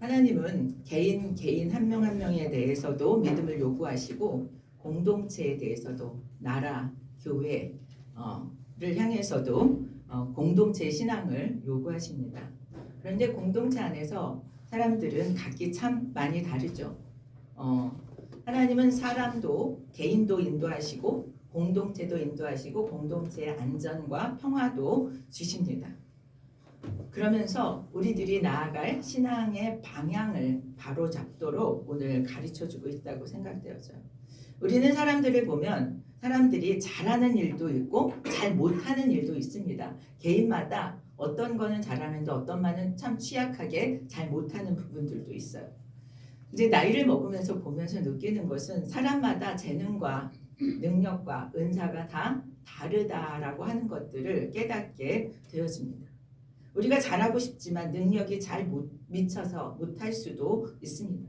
하나님은 개인 한 명 한 명에 대해서도 믿음을 요구하시고 공동체에 대해서도 나라, 교회를 향해서도 공동체의 신앙을 요구하십니다. 그런데 공동체 안에서 사람들은 각기 참 많이 다르죠. 하나님은 사람도 개인도 인도하시고 공동체도 인도하시고 공동체의 안전과 평화도 주십니다. 그러면서 우리들이 나아갈 신앙의 방향을 바로잡도록 오늘 가르쳐주고 있다고 생각되어져요. 우리는 사람들을 보면 사람들이 잘하는 일도 있고 잘 못하는 일도 있습니다. 개인마다 어떤 거는 잘하는데 어떤 거는 참 취약하게 잘 못하는 부분들도 있어요. 이제 나이를 먹으면서 보면서 느끼는 것은 사람마다 재능과 능력과 은사가 다 다르다라고 하는 것들을 깨닫게 되어집니다. 우리가 잘하고 싶지만 능력이 잘 미쳐서 못할 수도 있습니다.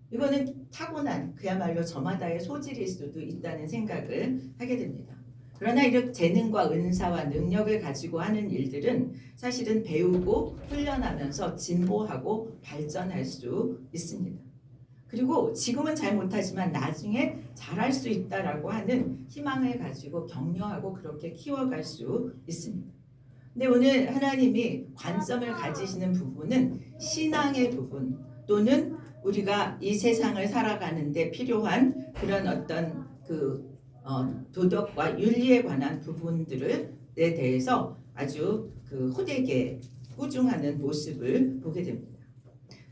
이거는 타고난 그야말로 저마다의 소질일 수도 있다는 생각을 하게 됩니다. 그러나 이렇게 재능과 은사와 능력을 가지고 하는 일들은 사실은 배우고 훈련하면서 진보하고 발전할 수 있습니다. 그리고 지금은 잘 못하지만 나중에 잘할 수 있다라고 하는 희망을 가지고 격려하고 그렇게 키워갈 수 있습니다. 근데 오늘 하나님이 관점을 가지시는 부분은 신앙의 부분 또는 우리가 이 세상을 살아가는데 필요한 그런 어떤 도덕과 윤리에 관한 부분들에 대해서 아주 호되게 꾸중하는 모습을 보게 됩니다.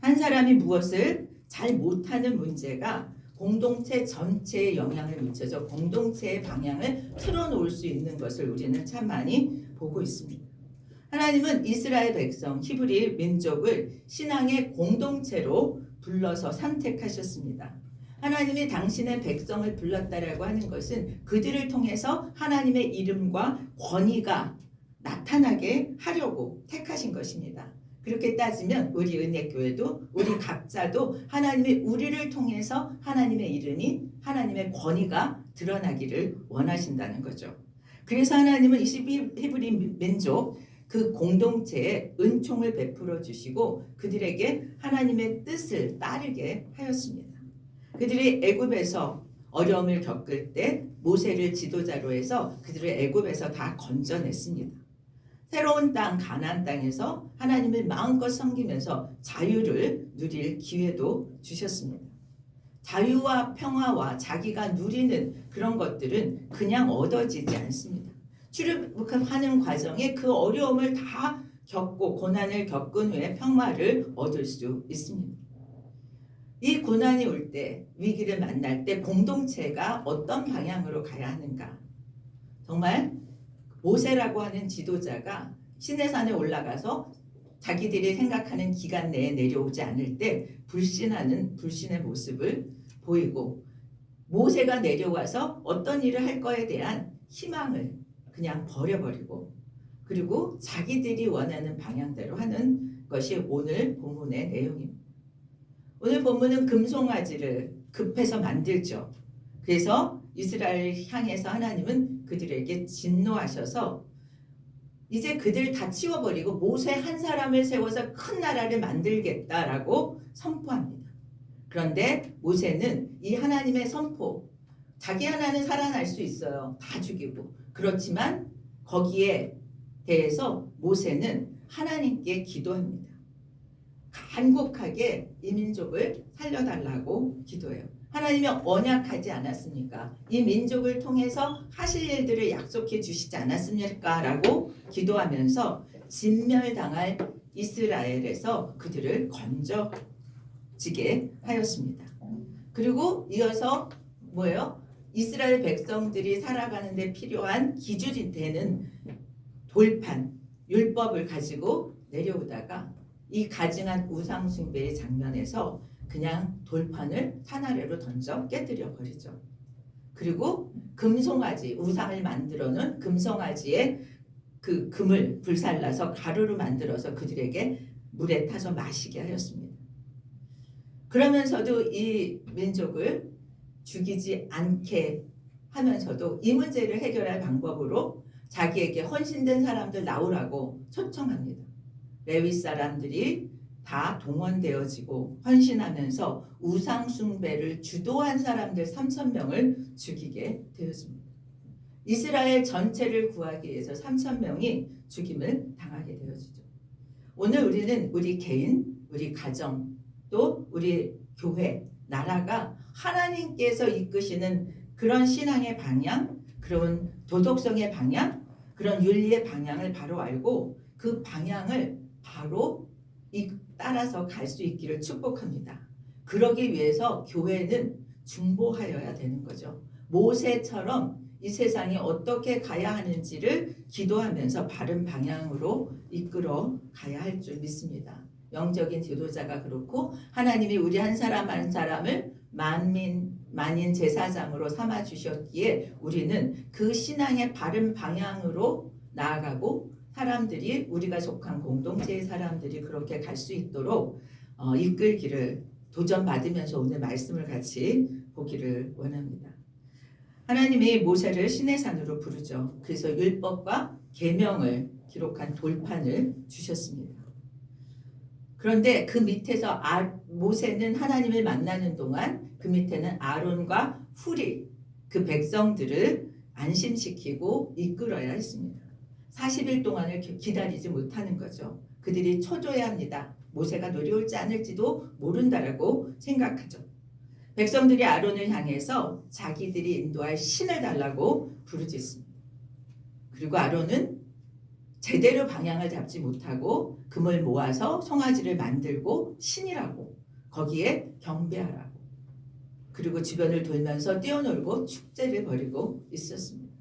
한 사람이 무엇을 잘 못하는 문제가 공동체 전체에 영향을 미쳐서 공동체의 방향을 틀어놓을 수 있는 것을 우리는 참 많이 보고 있습니다. 하나님은 이스라엘 백성 히브리 민족을 신앙의 공동체로 불러서 선택하셨습니다. 하나님이 당신의 백성을 불렀다라고 하는 것은 그들을 통해서 하나님의 이름과 권위가 나타나게 하려고 택하신 것입니다. 그렇게 따지면 우리 은혜교회도 우리 각자도 하나님이 우리를 통해서 하나님의 이름이 하나님의 권위가 드러나기를 원하신다는 거죠. 그래서 하나님은 히브리 민족 그 공동체에 은총을 베풀어 주시고 그들에게 하나님의 뜻을 따르게 하였습니다. 그들이 애굽에서 어려움을 겪을 때 모세를 지도자로 해서 그들을 애굽에서 다 건져냈습니다. 새로운 땅 가나안 땅에서 하나님을 마음껏 섬기면서 자유를 누릴 기회도 주셨습니다. 자유와 평화와 자기가 누리는 그런 것들은 그냥 얻어지지 않습니다. 출애굽하는 과정에 그 어려움을 다 겪고 고난을 겪은 후에 평화를 얻을 수 있습니다. 이 고난이 올 때, 위기를 만날 때 공동체가 어떤 방향으로 가야 하는가? 정말 모세라고 하는 지도자가 시내산에 올라가서 자기들이 생각하는 기간 내에 내려오지 않을 때 불신의 모습을 보이고 모세가 내려와서 어떤 일을 할 거에 대한 희망을 그냥 버려버리고 그리고 자기들이 원하는 방향대로 하는 것이 오늘 본문의 내용입니다. 오늘 본문은 금송아지를 급해서 만들죠. 그래서 이스라엘 향해서 하나님은 그들에게 진노하셔서 이제 그들 다 치워버리고 모세 한 사람을 세워서 큰 나라를 만들겠다라고 선포합니다. 그런데 모세는 이 하나님의 선포, 자기 하나는 살아날 수 있어요. 다 죽이고. 그렇지만 거기에 대해서 모세는 하나님께 기도합니다. 간곡하게 이 민족을 살려달라고 기도해요. 하나님이 언약하지 않았습니까? 이 민족을 통해서 하실 일들을 약속해 주시지 않았습니까? 라고 기도하면서 진멸당할 이스라엘에서 그들을 건져지게 하였습니다. 그리고 이어서 뭐예요? 이스라엘 백성들이 살아가는 데 필요한 기준이 되는 돌판, 율법을 가지고 내려오다가 이 가증한 우상숭배의 장면에서 그냥 돌판을 산 아래로 던져 깨뜨려 버리죠. 그리고 금송아지, 우상을 만들어 놓은 금송아지의 그 금을 불살라서 가루로 만들어서 그들에게 물에 타서 마시게 하였습니다. 그러면서도 이 민족을 죽이지 않게 하면서도 이 문제를 해결할 방법으로 자기에게 헌신된 사람들 나오라고 초청합니다. 레위 사람들이 다 동원되어지고 헌신하면서 우상 숭배를 주도한 사람들 3천 명을 죽이게 되었습니다. 이스라엘 전체를 구하기 위해서 3천 명이 죽임을 당하게 되어지죠. 오늘 우리는 우리 개인, 우리 가정, 또 우리 교회, 나라가 하나님께서 이끄시는 그런 신앙의 방향, 그런 도덕성의 방향, 그런 윤리의 방향을 바로 알고 그 방향을 바로 따라서 갈 수 있기를 축복합니다. 그러기 위해서 교회는 중보하여야 되는 거죠. 모세처럼 이 세상이 어떻게 가야 하는지를 기도하면서 바른 방향으로 이끌어 가야 할 줄 믿습니다. 영적인 지도자가 그렇고 하나님이 우리 한 사람 한 사람을 만인 제사장으로 삼아 주셨기에 우리는 그 신앙의 바른 방향으로 나아가고 사람들이 우리가 속한 공동체의 사람들이 그렇게 갈 수 있도록 이끌기를 도전받으면서 오늘 말씀을 같이 보기를 원합니다. 하나님이 모세를 시내산으로 부르죠. 그래서 율법과 계명을 기록한 돌판을 주셨습니다. 그런데 그 밑에서 모세는 하나님을 만나는 동안 그 밑에는 아론과 훌이 그 백성들을 안심시키고 이끌어야 했습니다. 40일 동안을 기다리지 못하는 거죠. 그들이 초조해야 합니다. 모세가 노려올지 않을지도 모른다라고 생각하죠. 백성들이 아론을 향해서 자기들이 인도할 신을 달라고 부르짖습니다. 그리고 아론은 제대로 방향을 잡지 못하고 금을 모아서 송아지를 만들고 신이라고 거기에 경배하라고 그리고 주변을 돌면서 뛰어놀고 축제를 벌이고 있었습니다.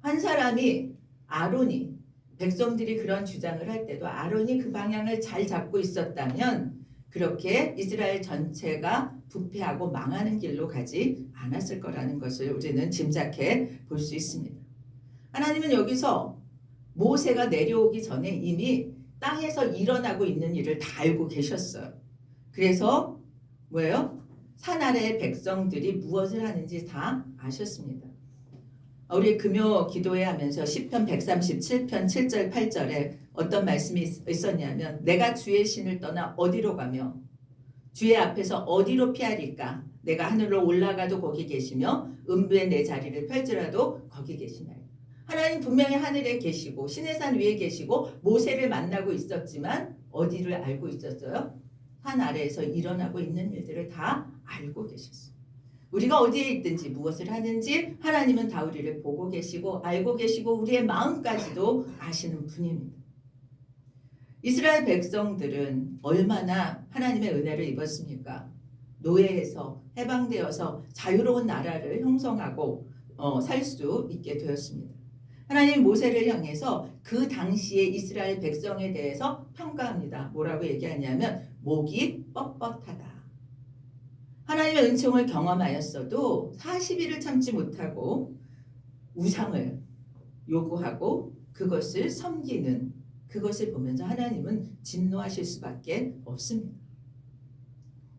한 사람이 아론이 백성들이 그런 주장을 할 때도 아론이 그 방향을 잘 잡고 있었다면 그렇게 이스라엘 전체가 부패하고 망하는 길로 가지 않았을 거라는 것을 우리는 짐작해 볼 수 있습니다. 하나님은 여기서 모세가 내려오기 전에 이미 땅에서 일어나고 있는 일을 다 알고 계셨어요. 그래서 뭐예요? 산 아래의 백성들이 무엇을 하는지 다 아셨습니다. 우리 금요 기도회 하면서 시편 137편 7절 8절에 어떤 말씀이 있었냐면 내가 주의 신을 떠나 어디로 가며 주의 앞에서 어디로 피하리까? 내가 하늘로 올라가도 거기 계시며 음부에 내 자리를 펼지라도 거기 계시나요? 하나님 분명히 하늘에 계시고 시내산 위에 계시고 모세를 만나고 있었지만 어디를 알고 있었어요? 산 아래에서 일어나고 있는 일들을 다 알고 계셨어요. 우리가 어디에 있든지 무엇을 하든지 하나님은 다 우리를 보고 계시고 알고 계시고 우리의 마음까지도 아시는 분입니다. 이스라엘 백성들은 얼마나 하나님의 은혜를 입었습니까? 노예에서 해방되어서 자유로운 나라를 형성하고 살 수 있게 되었습니다. 하나님 모세를 향해서 그 당시에 이스라엘 백성에 대해서 평가합니다. 뭐라고 얘기하냐면 목이 뻣뻣하다. 하나님의 은총을 경험하였어도 40일을 참지 못하고 우상을 요구하고 그것을 섬기는 그것을 보면서 하나님은 진노하실 수밖에 없습니다.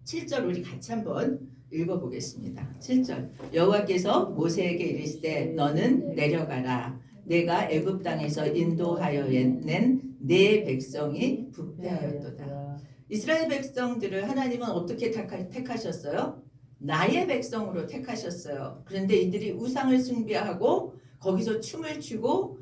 7절 우리 같이 한번 읽어보겠습니다. 7절 여호와께서 모세에게 이르시되 너는 내려가라. 내가 애굽 땅에서 인도하여 낸 내 백성이 부패하였도다. 이스라엘 백성들을 하나님은 어떻게 택하셨어요? 나의 백성으로 택하셨어요. 그런데 이들이 우상을 숭배하고 거기서 춤을 추고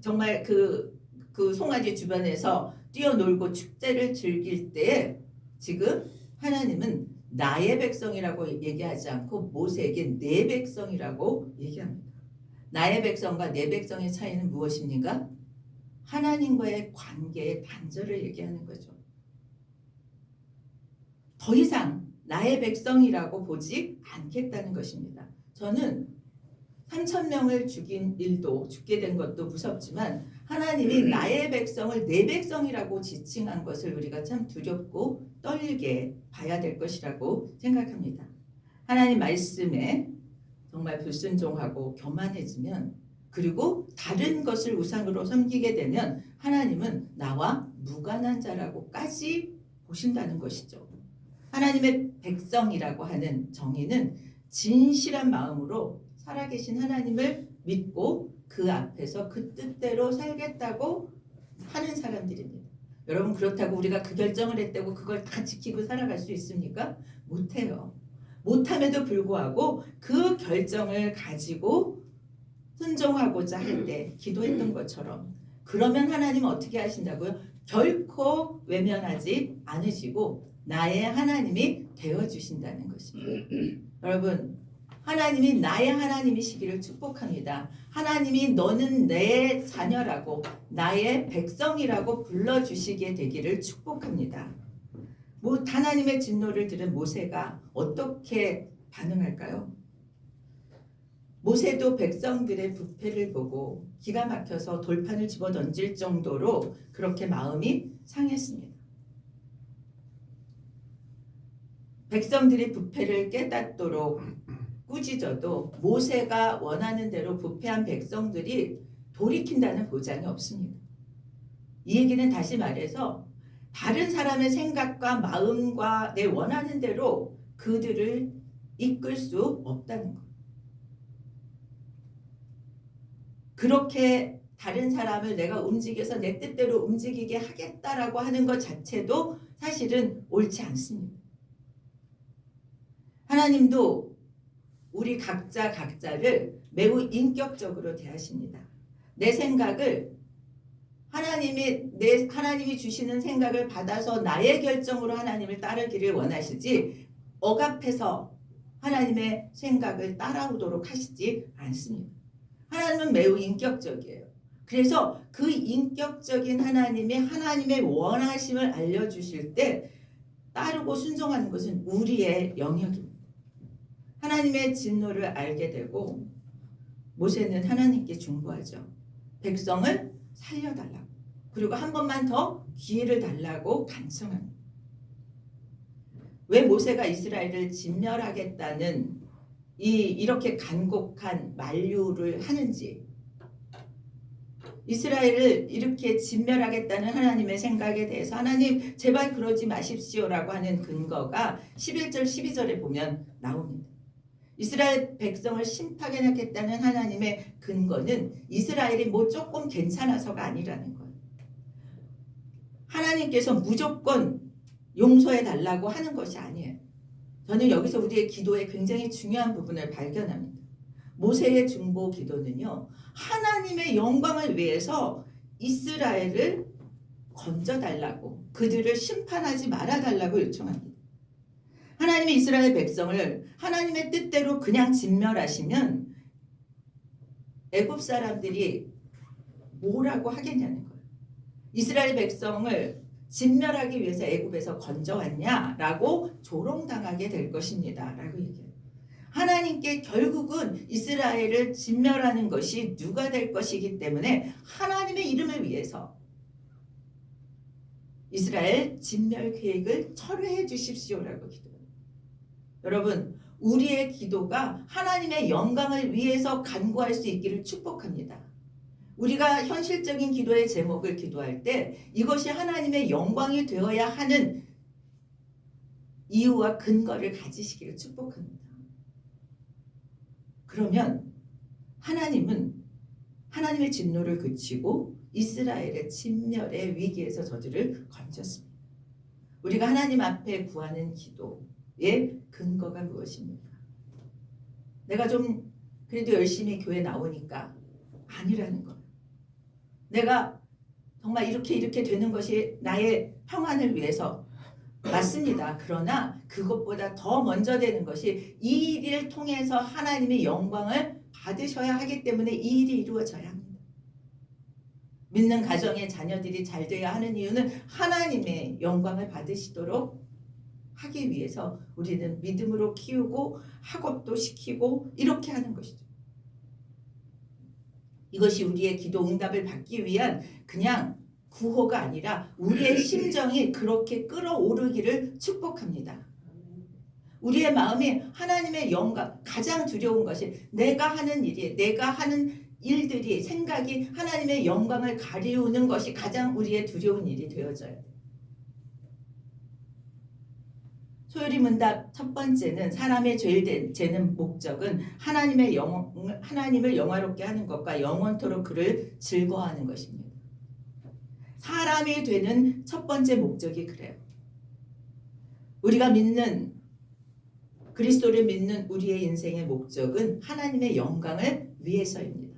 정말 그 송아지 주변에서 뛰어놀고 축제를 즐길 때 지금 하나님은 나의 백성이라고 얘기하지 않고 모세에게 내 백성이라고 얘기합니다. 나의 백성과 내 백성의 차이는 무엇입니까? 하나님과의 관계의 단절을 얘기하는 거죠. 더 이상 나의 백성이라고 보지 않겠다는 것입니다. 저는 3,000명을 죽인 일도 죽게 된 것도 무섭지만 하나님이 나의 백성을 내 백성이라고 지칭한 것을 우리가 참 두렵고 떨리게 봐야 될 것이라고 생각합니다. 하나님 말씀에 정말 불순종하고 교만해지면 그리고 다른 것을 우상으로 섬기게 되면 하나님은 나와 무관한 자라고까지 보신다는 것이죠. 하나님의 백성이라고 하는 정의는 진실한 마음으로 살아계신 하나님을 믿고 그 앞에서 그 뜻대로 살겠다고 하는 사람들입니다. 여러분 그렇다고 우리가 그 결정을 했다고 그걸 다 지키고 살아갈 수 있습니까? 못해요. 못함에도 불구하고 그 결정을 가지고 순종하고자 할 때 기도했던 것처럼 그러면 하나님은 어떻게 하신다고요? 결코 외면하지 않으시고 나의 하나님이 되어주신다는 것입니다. 여러분 하나님이 나의 하나님이시기를 축복합니다. 하나님이 너는 내 자녀라고 나의 백성이라고 불러주시게 되기를 축복합니다. 하나님의 진노를 들은 모세가 어떻게 반응할까요? 모세도 백성들의 부패를 보고 기가 막혀서 돌판을 집어던질 정도로 그렇게 마음이 상했습니다. 백성들이 부패를 깨닫도록 꾸짖어도 모세가 원하는 대로 부패한 백성들이 돌이킨다는 보장이 없습니다. 이 얘기는 다시 말해서 다른 사람의 생각과 마음과 내 원하는 대로 그들을 이끌 수 없다는 것. 그렇게 다른 사람을 내가 움직여서 내 뜻대로 움직이게 하겠다라고 하는 것 자체도 사실은 옳지 않습니다. 하나님도 우리 각자를 매우 인격적으로 대하십니다. 내 생각을 하나님이 주시는 생각을 받아서 나의 결정으로 하나님을 따르기를 원하시지 억압해서 하나님의 생각을 따라오도록 하시지 않습니다. 하나님은 매우 인격적이에요. 그래서 그 인격적인 하나님이 하나님의 원하심을 알려주실 때 따르고 순종하는 것은 우리의 영역입니다. 하나님의 진노를 알게 되고 모세는 하나님께 중보하죠. 백성을 살려달라고. 그리고 한 번만 더 기회를 달라고 간청합니다. 왜 모세가 이스라엘을 진멸하겠다는 이렇게 간곡한 만류를 하는지, 이스라엘을 이렇게 진멸하겠다는 하나님의 생각에 대해서 하나님 제발 그러지 마십시오라고 하는 근거가 11절 12절에 보면 나옵니다. 이스라엘 백성을 심판하겠다는 하나님의 근거는 이스라엘이 뭐 조금 괜찮아서가 아니라는 거예요. 하나님께서 무조건 용서해 달라고 하는 것이 아니에요. 저는 여기서 우리의 기도에 굉장히 중요한 부분을 발견합니다. 모세의 중보 기도는요, 하나님의 영광을 위해서 이스라엘을 건져달라고, 그들을 심판하지 말아달라고 요청합니다. 하나님이 이스라엘 백성을 하나님의 뜻대로 그냥 진멸하시면 애굽 사람들이 뭐라고 하겠냐는 거예요. 이스라엘 백성을 진멸하기 위해서 애굽에서 건져왔냐라고 조롱당하게 될 것입니다. 라고 얘기해요. 하나님께 결국은 이스라엘을 진멸하는 것이 누가 될 것이기 때문에 하나님의 이름을 위해서 이스라엘 진멸 계획을 철회해 주십시오라고 기도해요. 여러분, 우리의 기도가 하나님의 영광을 위해서 간구할 수 있기를 축복합니다. 우리가 현실적인 기도의 제목을 기도할 때 이것이 하나님의 영광이 되어야 하는 이유와 근거를 가지시기를 축복합니다. 그러면 하나님은 하나님의 진노를 그치고 이스라엘의 진멸의 위기에서 저들을 건졌습니다. 우리가 하나님 앞에 구하는 기도의 근거가 무엇입니까? 내가 좀 그래도 열심히 교회 나오니까 아니라는 거예요. 내가 정말 이렇게 되는 것이 나의 평안을 위해서 맞습니다. 그러나 그것보다 더 먼저 되는 것이 이 일을 통해서 하나님의 영광을 받으셔야 하기 때문에 이 일이 이루어져야 합니다. 믿는 가정의 자녀들이 잘 돼야 하는 이유는 하나님의 영광을 받으시도록 하기 위해서 우리는 믿음으로 키우고 학업도 시키고 이렇게 하는 것이죠. 이것이 우리의 기도 응답을 받기 위한 그냥 구호가 아니라 우리의 심정이 그렇게 끌어오르기를 축복합니다. 우리의 마음이 하나님의 영광, 가장 두려운 것이 내가 하는 일이, 내가 하는 일들이, 생각이 하나님의 영광을 가리우는 것이 가장 우리의 두려운 일이 되어져요. 소요리 문답 첫 번째는 사람의 죄는 목적은 하나님을 영화롭게 하는 것과 영원토록 그를 즐거워하는 것입니다. 사람이 되는 첫 번째 목적이 그래요. 우리가 믿는 그리스도를 믿는 우리의 인생의 목적은 하나님의 영광을 위해서입니다.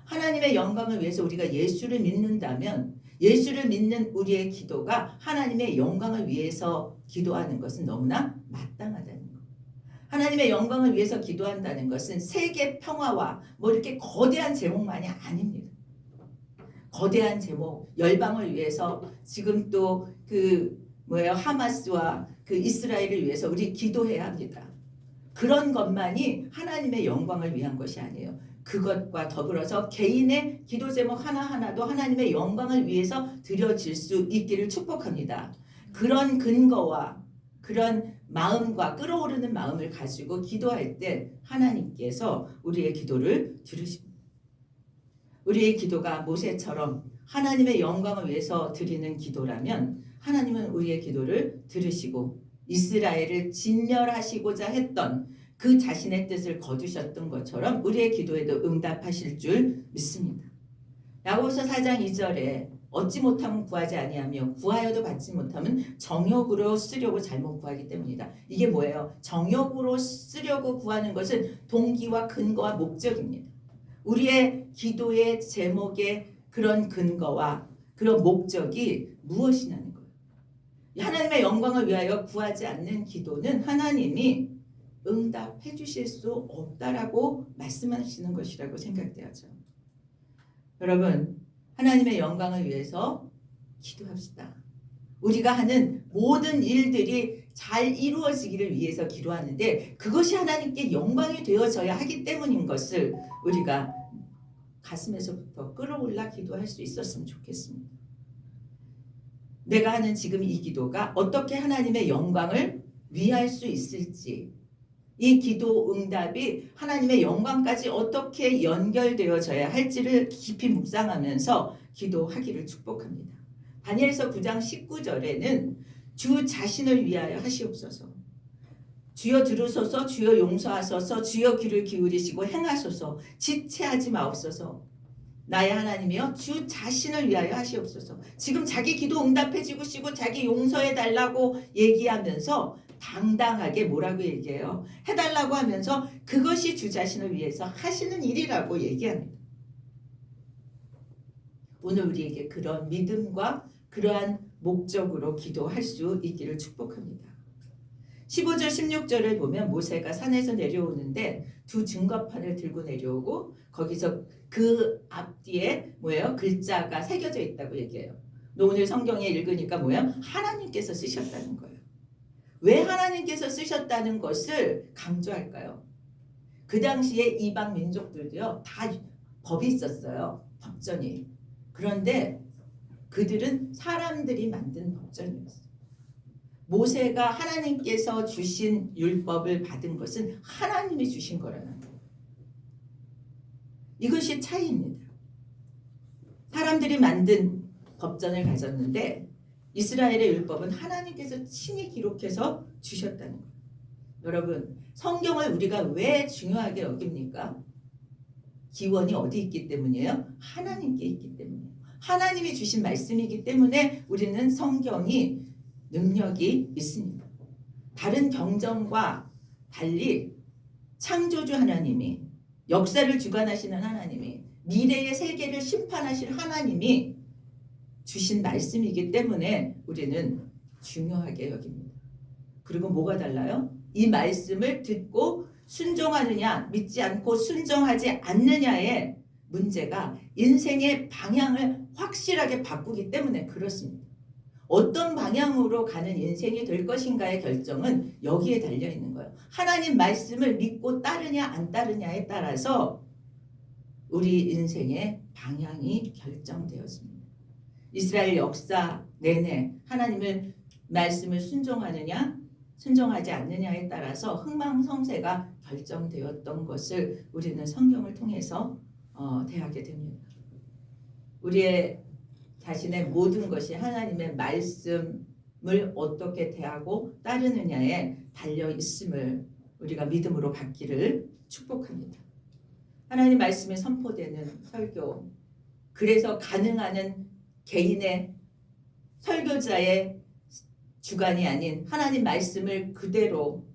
하나님의 영광을 위해서 우리가 예수를 믿는다면 예수를 믿는 우리의 기도가 하나님의 영광을 위해서 기도하는 것은 너무나 마땅하다는 것. 하나님의 영광을 위해서 기도한다는 것은 세계 평화와 뭐 이렇게 거대한 제목만이 아닙니다. 거대한 제목, 열방을 위해서 지금 또 하마스와 그 이스라엘을 위해서 우리 기도해야 합니다. 그런 것만이 하나님의 영광을 위한 것이 아니에요. 그것과 더불어서 개인의 기도 제목 하나하나도 하나님의 영광을 위해서 드려질 수 있기를 축복합니다. 그런 근거와 그런 마음과 끓어오르는 마음을 가지고 기도할 때 하나님께서 우리의 기도를 들으십니다. 우리의 기도가 모세처럼 하나님의 영광을 위해서 드리는 기도라면 하나님은 우리의 기도를 들으시고 이스라엘을 진멸하시고자 했던 그 자신의 뜻을 거두셨던 것처럼 우리의 기도에도 응답하실 줄 믿습니다. 야고보서 4장 2절에 얻지 못하면 구하지 아니하며 구하여도 받지 못하면 정욕으로 쓰려고 잘못 구하기 때문이다. 이게 뭐예요? 정욕으로 쓰려고 구하는 것은 동기와 근거와 목적입니다. 우리의 기도의 제목의 그런 근거와 그런 목적이 무엇이냐는 거예요. 하나님의 영광을 위하여 구하지 않는 기도는 하나님이 응답해 주실 수 없다라고 말씀하시는 것이라고 생각되어져. 여러분, 하나님의 영광을 위해서 기도합시다. 우리가 하는 모든 일들이 잘 이루어지기를 위해서 기도하는데 그것이 하나님께 영광이 되어져야 하기 때문인 것을 우리가 가슴에서부터 끌어올라 기도할 수 있었으면 좋겠습니다. 내가 하는 지금 이 기도가 어떻게 하나님의 영광을 위할 수 있을지, 이 기도 응답이 하나님의 영광까지 어떻게 연결되어져야 할지를 깊이 묵상하면서 기도하기를 축복합니다. 다니엘서 9장 19절에는 주 자신을 위하여 하시옵소서, 주여 들으소서, 주여 용서하소서, 주여 귀를 기울이시고 행하소서, 지체하지 마옵소서. 나의 하나님이여 주 자신을 위하여 하시옵소서. 지금 자기 기도 응답해 주시고 자기 용서해 달라고 얘기하면서 당당하게 뭐라고 얘기해요? 해달라고 하면서 그것이 주 자신을 위해서 하시는 일이라고 얘기합니다. 오늘 우리에게 그런 믿음과 그러한 목적으로 기도할 수 있기를 축복합니다. 15절 16절을 보면 모세가 산에서 내려오는데 두 증거판을 들고 내려오고 거기서 그 앞뒤에 뭐예요? 글자가 새겨져 있다고 얘기해요. 오늘 성경에 읽으니까 뭐예요? 하나님께서 쓰셨다는 거예요. 왜 하나님께서 쓰셨다는 것을 강조할까요? 그 당시에 이방 민족들도요, 다 법이 있었어요. 법전이. 그런데 그들은 사람들이 만든 법전이었어요. 모세가 하나님께서 주신 율법을 받은 것은 하나님이 주신 거라는 거예요. 이것이 차이입니다. 사람들이 만든 법전을 가졌는데 이스라엘의 율법은 하나님께서 친히 기록해서 주셨다는 거예요. 여러분, 성경을 우리가 왜 중요하게 여깁니까? 기원이 어디 있기 때문이에요? 하나님께 있기 때문이에요. 하나님이 주신 말씀이기 때문에 우리는 성경이 능력이 있습니다. 다른 경전과 달리 창조주 하나님이, 역사를 주관하시는 하나님이, 미래의 세계를 심판하실 하나님이 주신 말씀이기 때문에 우리는 중요하게 여깁니다. 그리고 뭐가 달라요? 이 말씀을 듣고 순종하느냐, 믿지 않고 순종하지 않느냐의 문제가 인생의 방향을 확실하게 바꾸기 때문에 그렇습니다. 어떤 방향으로 가는 인생이 될 것인가의 결정은 여기에 달려있는 거예요. 하나님 말씀을 믿고 따르냐 안 따르냐에 따라서 우리 인생의 방향이 결정되었습니다. 이스라엘 역사 내내 하나님을 말씀을 순종하느냐 순종하지 않느냐에 따라서 흥망성쇠가 결정되었던 것을 우리는 성경을 통해서 대하게 됩니다. 우리의 자신의 모든 것이 하나님의 말씀을 어떻게 대하고 따르느냐에 달려 있음을 우리가 믿음으로 받기를 축복합니다. 하나님 말씀이 선포되는 설교, 그래서 가능한 개인의 설교자의 주관이 아닌 하나님 말씀을 그대로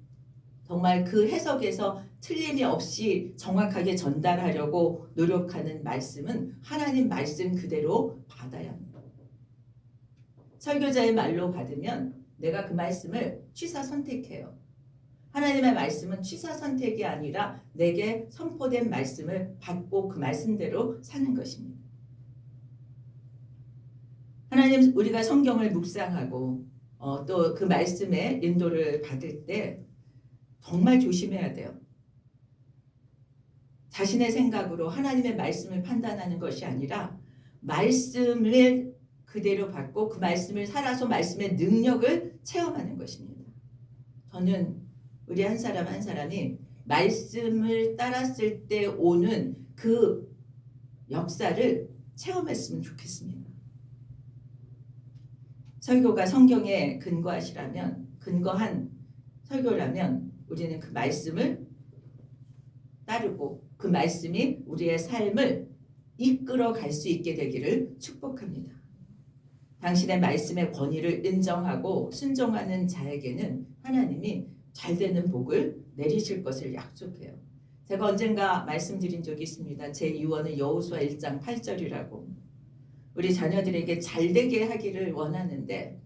정말 그 해석에서 틀림이 없이 정확하게 전달하려고 노력하는 말씀은 하나님 말씀 그대로 받아야 합니다. 설교자의 말로 받으면 내가 그 말씀을 취사 선택해요. 하나님의 말씀은 취사 선택이 아니라 내게 선포된 말씀을 받고 그 말씀대로 사는 것입니다. 하나님, 우리가 성경을 묵상하고 또 그 말씀의 인도를 받을 때 정말 조심해야 돼요. 자신의 생각으로 하나님의 말씀을 판단하는 것이 아니라 말씀을 그대로 받고 그 말씀을 살아서 말씀의 능력을 체험하는 것입니다. 저는 우리 한 사람 한 사람이 말씀을 따랐을 때 오는 그 역사를 체험했으면 좋겠습니다. 설교가 성경에 근거한 설교라면 우리는 그 말씀을 따르고 그 말씀이 우리의 삶을 이끌어 갈 수 있게 되기를 축복합니다. 당신의 말씀의 권위를 인정하고 순종하는 자에게는 하나님이 잘되는 복을 내리실 것을 약속해요. 제가 언젠가 말씀드린 적이 있습니다. 제 유언은 여호수아 1장 8절이라고. 우리 자녀들에게 잘되게 하기를 원하는데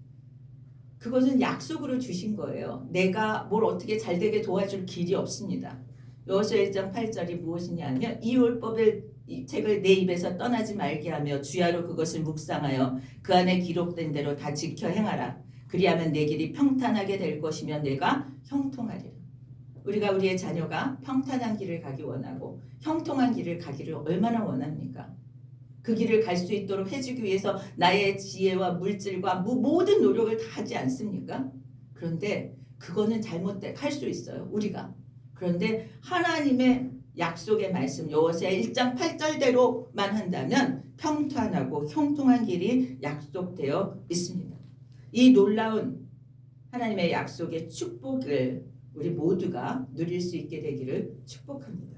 그것은 약속으로 주신 거예요. 내가 뭘 어떻게 잘되게 도와줄 길이 없습니다. 여호수아 1장 8절이 무엇이냐면 이 율법을 이 책을 내 입에서 떠나지 말게 하며 주야로 그것을 묵상하여 그 안에 기록된 대로 다 지켜 행하라. 그리하면 내 길이 평탄하게 될 것이며 내가 형통하리라. 우리가 우리의 자녀가 평탄한 길을 가기 원하고 형통한 길을 가기를 얼마나 원합니까? 그 길을 갈 수 있도록 해주기 위해서 나의 지혜와 물질과 모든 노력을 다 하지 않습니까? 그런데 그거는 할 수 있어요. 우리가. 그런데 하나님의 약속의 말씀 여호수아 1장 8절대로만 한다면 평탄하고 형통한 길이 약속되어 있습니다. 이 놀라운 하나님의 약속의 축복을 우리 모두가 누릴 수 있게 되기를 축복합니다.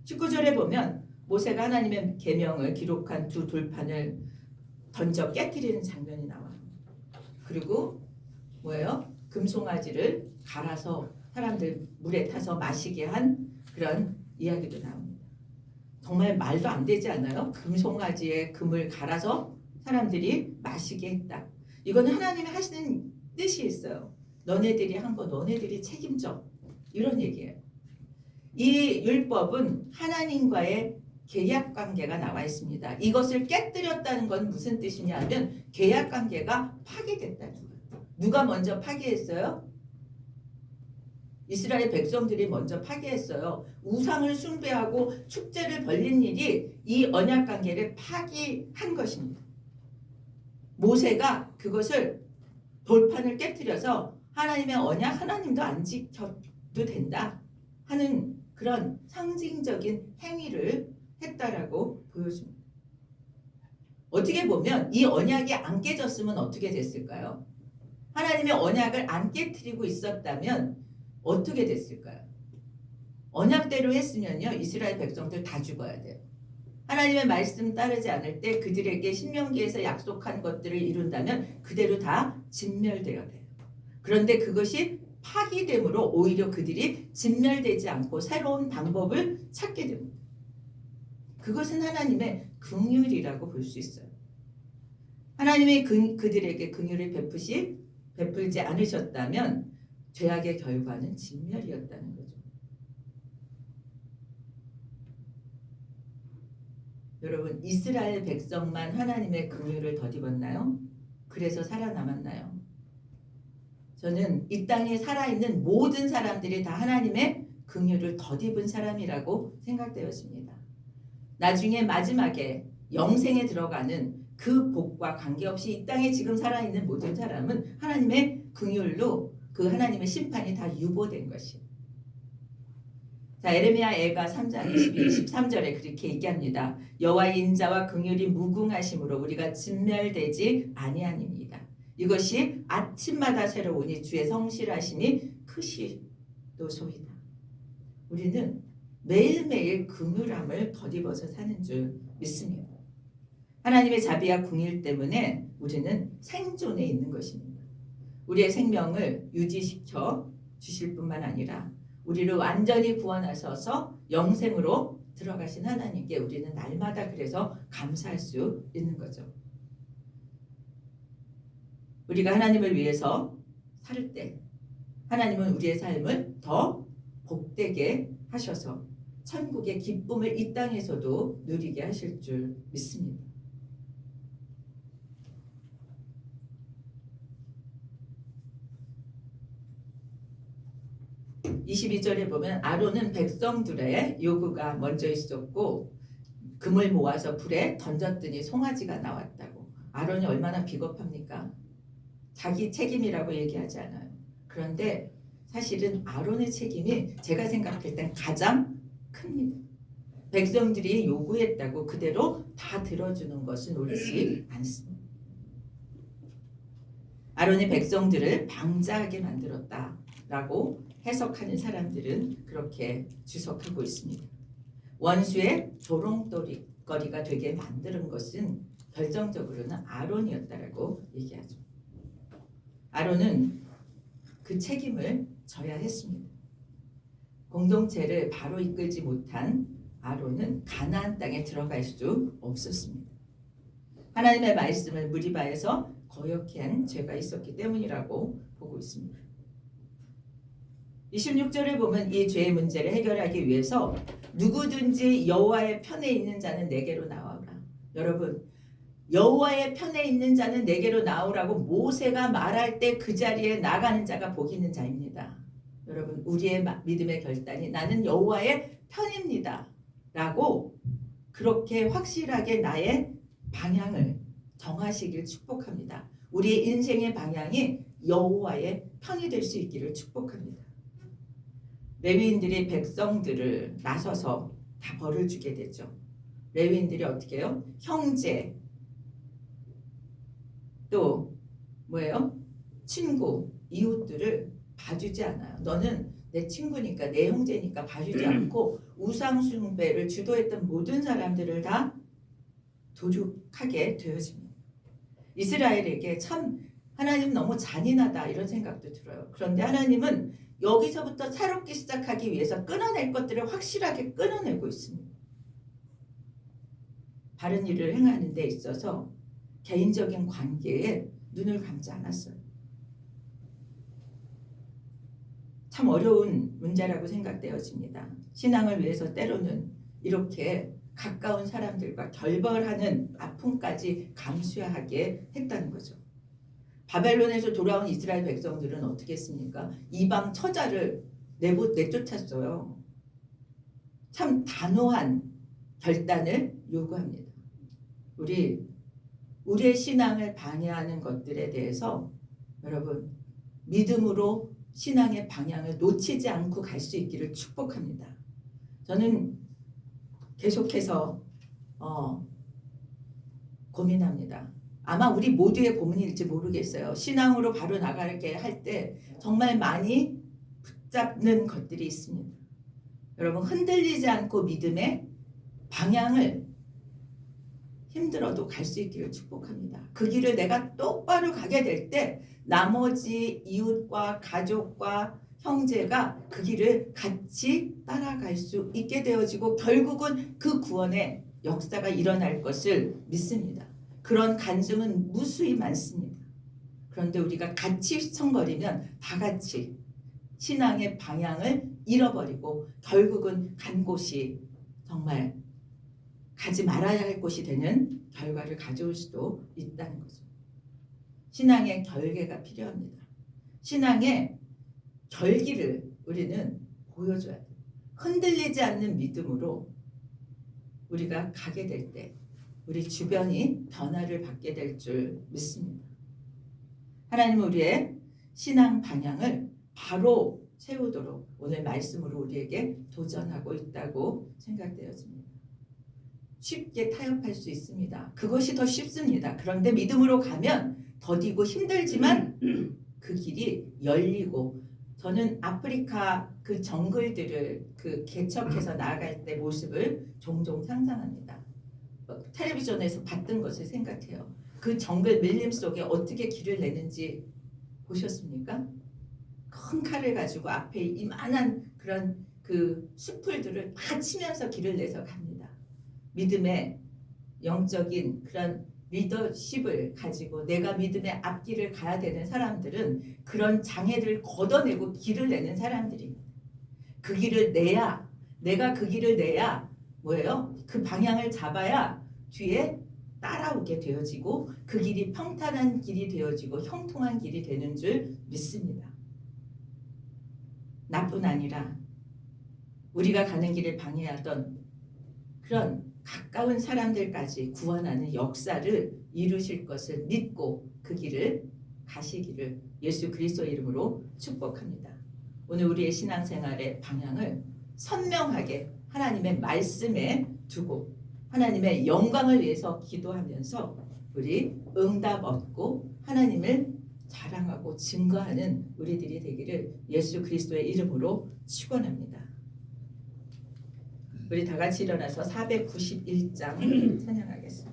19절에 보면 모세가 하나님의 계명을 기록한 두 돌판을 던져 깨뜨리는 장면이 나와요. 그리고 뭐예요? 금송아지를 갈아서 사람들 물에 타서 마시게 한 그런 이야기도 나옵니다. 정말 말도 안 되지 않아요? 금송아지의 금을 갈아서 사람들이 마시게 했다. 이거는 하나님이 하시는 뜻이 있어요. 너네들이 한 거 너네들이 책임져. 이런 얘기예요. 이 율법은 하나님과의 계약관계가 나와 있습니다. 이것을 깨뜨렸다는 건 무슨 뜻이냐면 계약관계가 파괴됐다는 거예요. 누가 먼저 파괴했어요? 이스라엘 백성들이 먼저 파괴했어요. 우상을 숭배하고 축제를 벌린 일이 이 언약관계를 파괴한 것입니다. 모세가 그것을 돌판을 깨뜨려서 하나님의 언약 하나님도 안 지켜도 된다 하는 그런 상징적인 행위를 했다라고 보여줍니다. 어떻게 보면 이 언약이 안 깨졌으면 어떻게 됐을까요? 하나님의 언약을 안 깨뜨리고 있었다면 어떻게 됐을까요? 언약대로 했으면요 이스라엘 백성들 다 죽어야 돼요. 하나님의 말씀 따르지 않을 때 그들에게 신명기에서 약속한 것들을 이룬다면 그대로 다 진멸되어야 돼요. 그런데 그것이 파기됨으로 오히려 그들이 진멸되지 않고 새로운 방법을 찾게 됩니다. 그것은 하나님의 긍휼이라고 볼 수 있어요. 하나님이 그들에게 긍휼을 베풀지 않으셨다면 죄악의 결과는 진멸이었다는 거죠. 여러분, 이스라엘 백성만 하나님의 긍휼을 덧입었나요? 그래서 살아남았나요? 저는 이 땅에 살아있는 모든 사람들이 다 하나님의 긍휼을 덧입은 사람이라고 생각되었습니다. 나중에 마지막에 영생에 들어가는 그 복과 관계없이 이 땅에 지금 살아있는 모든 사람은 하나님의 긍휼로 그 하나님의 심판이 다 유보된 것이에요. 자, 에레미야 애가 3장 23절에 그렇게 얘기합니다. 여호와의 인자와 긍휼이 무궁하심으로 우리가 진멸되지 아니하니이다. 이것이 아침마다 새로우니 주의 성실하심이 크시도소이다. 우리는 매일매일 긍휼함을 덧입어서 사는 줄 믿습니다. 하나님의 자비와 궁일 때문에 우리는 생존해 있는 것입니다. 우리의 생명을 유지시켜 주실 뿐만 아니라 우리를 완전히 구원하셔서 영생으로 들어가신 하나님께 우리는 날마다 그래서 감사할 수 있는 거죠. 우리가 하나님을 위해서 살 때 하나님은 우리의 삶을 더 복되게 하셔서 천국의 기쁨을 이 땅에서도 누리게 하실 줄 믿습니다. 22절에 보면 아론은 백성들의 요구가 먼저 있었고 금을 모아서 불에 던졌더니 송아지가 나왔다고. 아론이 얼마나 비겁합니까? 자기 책임이라고 얘기하지 않아요. 그런데 사실은 아론의 책임이 제가 생각할 땐 가장 큽니다. 백성들이 요구했다고 그대로 다 들어주는 것은 옳지 않습니다. 아론이 백성들을 방자하게 만들었다라고 해석하는 사람들은 그렇게 주석하고 있습니다. 원수의 조롱거리가 되게 만드는 것은 결정적으로는 아론이었다라고 얘기하죠. 아론은 그 책임을 져야 했습니다. 공동체를 바로 이끌지 못한 아론은 가나안 땅에 들어갈 수 없었습니다. 하나님의 말씀을 무리바에서 거역해 한 죄가 있었기 때문이라고 보고 있습니다. 26절을 보면 이 죄의 문제를 해결하기 위해서 누구든지 여호와의 편에 있는 자는 내게로 나와라. 여러분, 여호와의 편에 있는 자는 내게로 나오라고 모세가 말할 때 그 자리에 나가는 자가 복 있는 자입니다. 여러분, 우리의 믿음의 결단이 나는 여호와의 편입니다 라고 그렇게 확실하게 나의 방향을 정하시길 축복합니다. 우리의 인생의 방향이 여호와의 편이 될 수 있기를 축복합니다. 레위인들이 백성들을 나서서 다 벌을 주게 되죠. 레위인들이 어떻게 해요? 형제, 또 뭐예요? 친구, 이웃들을 봐주지 않아요. 너는 내 친구니까 내 형제니까 봐주지 않고 우상 숭배를 주도했던 모든 사람들을 다 도륙하게 되어집니다. 이스라엘에게 참 하나님 너무 잔인하다 이런 생각도 들어요. 그런데 하나님은 여기서부터 새롭게 시작하기 위해서 끊어낼 것들을 확실하게 끊어내고 있습니다. 바른 일을 행하는 데 있어서 개인적인 관계에 눈을 감지 않았어요. 참 어려운 문제라고 생각되어집니다. 신앙을 위해서 때로는 이렇게 가까운 사람들과 결별하는 아픔까지 감수하게 했다는 거죠. 바벨론에서 돌아온 이스라엘 백성들은 어떻게 했습니까? 이방 처자를 내쫓았어요. 참 단호한 결단을 요구합니다. 우리의 신앙을 방해하는 것들에 대해서 여러분 믿음으로 신앙의 방향을 놓치지 않고 갈 수 있기를 축복합니다. 저는 계속해서 고민합니다. 아마 우리 모두의 고민일지 모르겠어요. 신앙으로 바로 나가게 할 때 정말 많이 붙잡는 것들이 있습니다. 여러분 흔들리지 않고 믿음의 방향을 힘들어도 갈 수 있기를 축복합니다. 그 길을 내가 똑바로 가게 될 때 나머지 이웃과 가족과 형제가 그 길을 같이 따라갈 수 있게 되어지고 결국은 그 구원의 역사가 일어날 것을 믿습니다. 그런 간증은 무수히 많습니다. 그런데 우리가 같이 휘청거리면 다 같이 신앙의 방향을 잃어버리고 결국은 간 곳이 정말 가지 말아야 할 곳이 되는 결과를 가져올 수도 있다는 거죠. 신앙의 결계가 필요합니다. 신앙의 결기를 우리는 보여줘야 돼요. 흔들리지 않는 믿음으로 우리가 가게 될 때 우리 주변이 변화를 받게 될 줄 믿습니다. 하나님은 우리의 신앙 방향을 바로 세우도록 오늘 말씀으로 우리에게 도전하고 있다고 생각되어집니다. 쉽게 타협할 수 있습니다. 그것이 더 쉽습니다. 그런데 믿음으로 가면 더디고 힘들지만 그 길이 열리고 저는 아프리카 그 정글들을 그 개척해서 나아갈 때 모습을 종종 상상합니다. 텔레비전에서 봤던 것을 생각해요. 그 정글 밀림 속에 어떻게 길을 내는지 보셨습니까? 큰 칼을 가지고 앞에 이만한 그런 그 숲풀들을 다 치면서 길을 내서 갑니다. 믿음의 영적인 그런 리더십을 가지고 내가 믿음의 앞길을 가야 되는 사람들은 그런 장애를 걷어내고 길을 내는 사람들입니다. 그 길을 내야, 내가 그 길을 내야 뭐예요? 그 방향을 잡아야 뒤에 따라오게 되어지고 그 길이 평탄한 길이 되어지고 형통한 길이 되는 줄 믿습니다. 나뿐 아니라 우리가 가는 길을 방해하던 그런 가까운 사람들까지 구원하는 역사를 이루실 것을 믿고 그 길을 가시기를 예수 그리스도의 이름으로 축복합니다. 오늘 우리의 신앙생활의 방향을 선명하게 하나님의 말씀에 두고 하나님의 영광을 위해서 기도하면서 우리 응답 얻고 하나님을 자랑하고 증거하는 우리들이 되기를 예수 그리스도의 이름으로 축원합니다. 우리 다 같이 일어나서 491장 찬양하겠습니다.